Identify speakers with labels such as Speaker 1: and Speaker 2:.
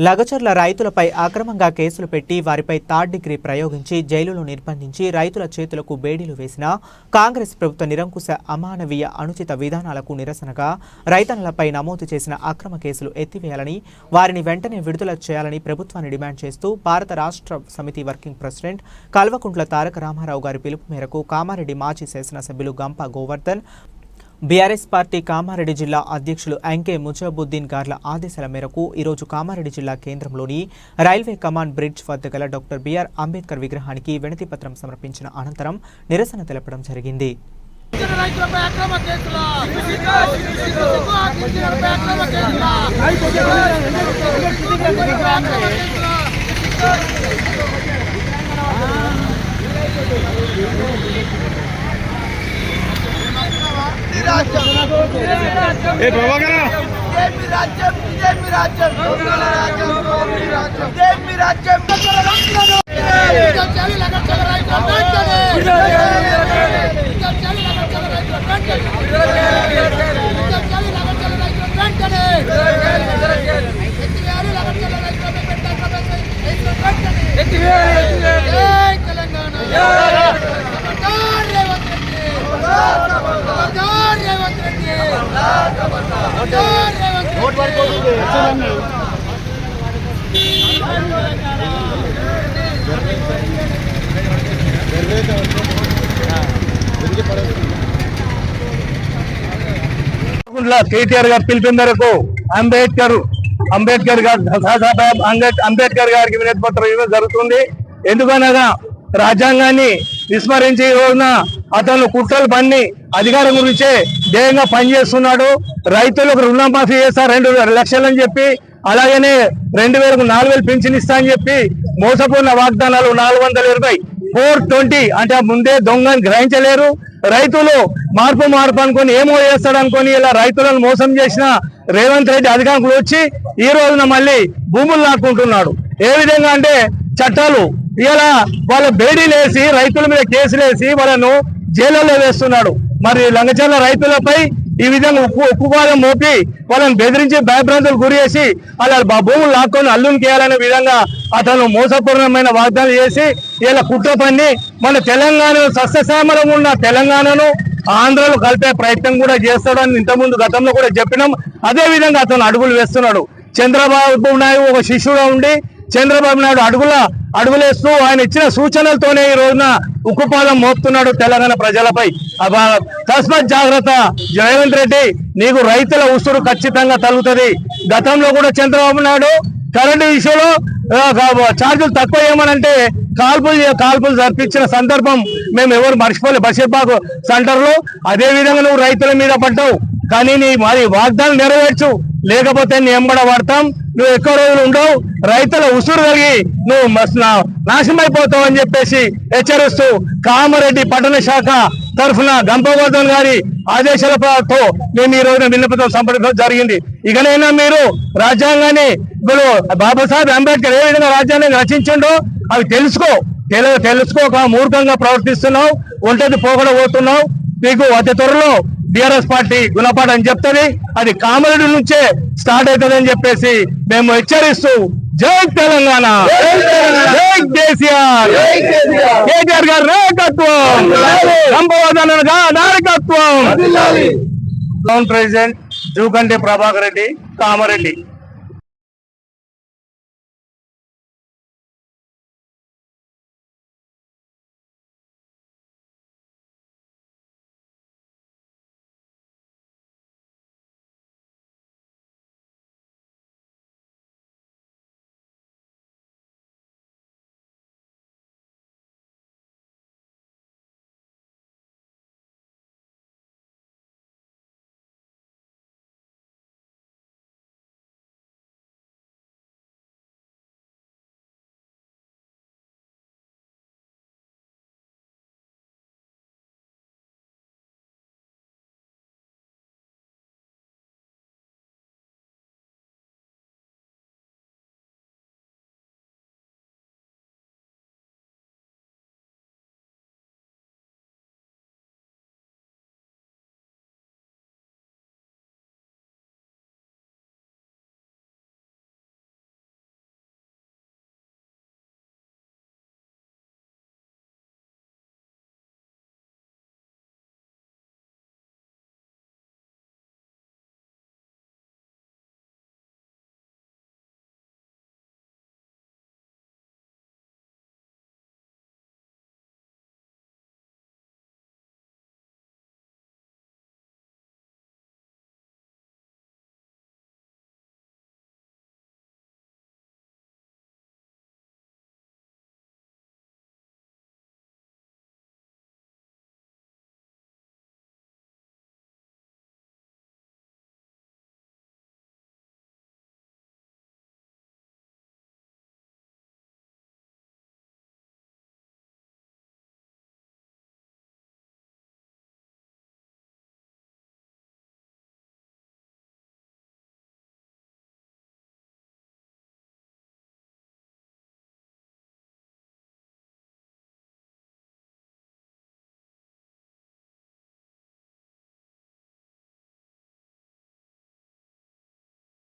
Speaker 1: లగచర్ల రైతులపై అక్రమంగా కేసులు పెట్టి వారిపై థర్డ్ డిగ్రీ ప్రయోగించి జైలులో నిర్బంధించి రైతుల చేతులకు బేడీలు వేసిన కాంగ్రెస్ ప్రభుత్వ నిరంకుశ అమానవీయ అనుచిత విధానాలకు నిరసనగా రైతన్నలపై నమోదు చేసిన అక్రమ కేసులు ఎత్తివేయాలని వారిని వెంటనే విడుదల చేయాలని ప్రభుత్వాన్ని డిమాండ్ చేస్తూ భారత రాష్ట్ర సమితి వర్కింగ్ ప్రెసిడెంట్ కల్వకుంట్ల తారక రామారావు గారి పిలుపు మేరకు కామారెడ్డి మాజీ శాసనసభ్యులు గంప గోవర్ధన్, బీఆర్ఎస్ పార్టీ కామారెడ్డి జిల్లా అధ్యక్షులు ఎంకే ముజాబుద్దీన్ గార్ల ఆదేశాల మేరకు ఈరోజు కామారెడ్డి జిల్లా కేంద్రంలోని రైల్వే కమాండ్ బ్రిడ్జ్ వద్ద గల డాక్టర్ బిఆర్ అంబేద్కర్ విగ్రహానికి వినతి పత్రం సమర్పించిన అనంతరం నిరసన తెలపడం జరిగింది.
Speaker 2: కేటీఆర్ గారు పిలిపిన మేరకు అంబేద్కర్ గారికి వినతి పత్రం ఇవ్వడం జరుగుతుంది. ఎందుకనగా రాజ్యాంగాన్ని విస్మరించి ఈ రోజున అతను కుట్రలు పన్ని అధికారం గురించే ధ్యేయంగా పనిచేస్తున్నాడు. రైతులకు రుణమాఫీ చేస్తా 2 లక్షలని చెప్పి, అలాగనే 2000కు 4000 పింఛన్ ఇస్తా అని చెప్పి మోసపోయిన వాగ్దానాలు 420 420 అంటే ముందే దొంగని గ్రహించలేరు. రైతులు మార్పు అనుకొని ఏమో చేస్తాడు అనుకొని ఇలా రైతులను మోసం చేసిన రేవంత్ రెడ్డి అధికారంలో వచ్చి ఈ రోజున మళ్ళీ భూములు లాక్కుంటున్నాడు. ఏ విధంగా అంటే చట్టాలు ఇలా వాళ్ళ బేడీలేసి రైతుల మీద కేసులేసి వాళ్ళను జైల్లో వేస్తున్నాడు. మరి లంగచర్ల రైతులపై ఈ విధంగా ఉక్కుపాదం మోపి వాళ్ళని బెదిరించి భయభ్రాంతులు గురి చేసి అలా భూములు లాక్కొని అల్లుని చేయాలనే విధంగా అతను మోసపూర్ణమైన వాగ్దానాలు చేసి ఇలా కుట్ర పన్ని మన తెలంగాణ సస్యశ్యామలంగా ఉన్న తెలంగాణను ఆంధ్రలో కలిపే ప్రయత్నం కూడా చేస్తాడని ఇంతకుముందు గతంలో కూడా చెప్పినాం. అదే విధంగా అతను అడుగులు వేస్తున్నాడు. చంద్రబాబు నాయుడు ఒక శిష్యుడు ఉండి చంద్రబాబు నాయుడు అడుగులేస్తూ ఆయన ఇచ్చిన సూచనలతోనే ఈ రోజున ఉక్కుపాదం మోపుతున్నాడు తెలంగాణ ప్రజలపై. తస్మాత్ జాగ్రత్త రేవంత్ రెడ్డి, నీకు రైతుల ఉసురు ఖచ్చితంగా తగులుతుంది. గతంలో కూడా చంద్రబాబు నాయుడు కరెంటు విషయంలో ఛార్జీలు తక్కువ ఏమనంటే కాల్పులు జరిపించిన సందర్భం మేము ఎవరు మర్చిపోలే బషీర్బాగ్ సెంటర్ లో. అదే విధంగా నువ్వు రైతుల మీద పడ్డావు, కానీ నీ మరి వాగ్దానం నెరవేర్చు, లేకపోతే నీ ఎంబడ పడతాం, నువ్వు ఎక్కువ రోజులు ఉండవు, రైతుల ఉసురు కలిగి నువ్వు నాశనమైపోతావు అని చెప్పేసి హెచ్చరిస్తూ కామారెడ్డి పట్టణ శాఖ తరఫున గంపవర్ధన్ గారి ఆదేశాలతో మేము ఈ రోజున విన్నపం సంప్రదించడం జరిగింది. ఇకనైనా మీరు రాజ్యాంగాన్ని బాబాసాహెబ్ అంబేద్కర్ ఏ విధంగా రాజ్యాంగాన్ని రచించిండో అవి తెలుసుకోక మూర్ఖంగా ప్రవర్తిస్తున్నావు, ఒంటది పోగొడబోతున్నావు. మీకు అతి త్వరలో బీఆర్ఎస్ పార్టీ గుణపాఠం అని చెప్తుంది. అది కామారెడ్డి నుంచే స్టార్ట్ అవుతుంది అని చెప్పేసి మేము హెచ్చరిస్తూ జై తెలంగాణ, జై కేసీఆర్, కేటీఆర్ గారి నాయకత్వం, సంపవర్ధన నాయకత్వం. ప్రెసిడెంట్ జూకంటి ప్రభాకర్ రెడ్డి, కామారెడ్డి.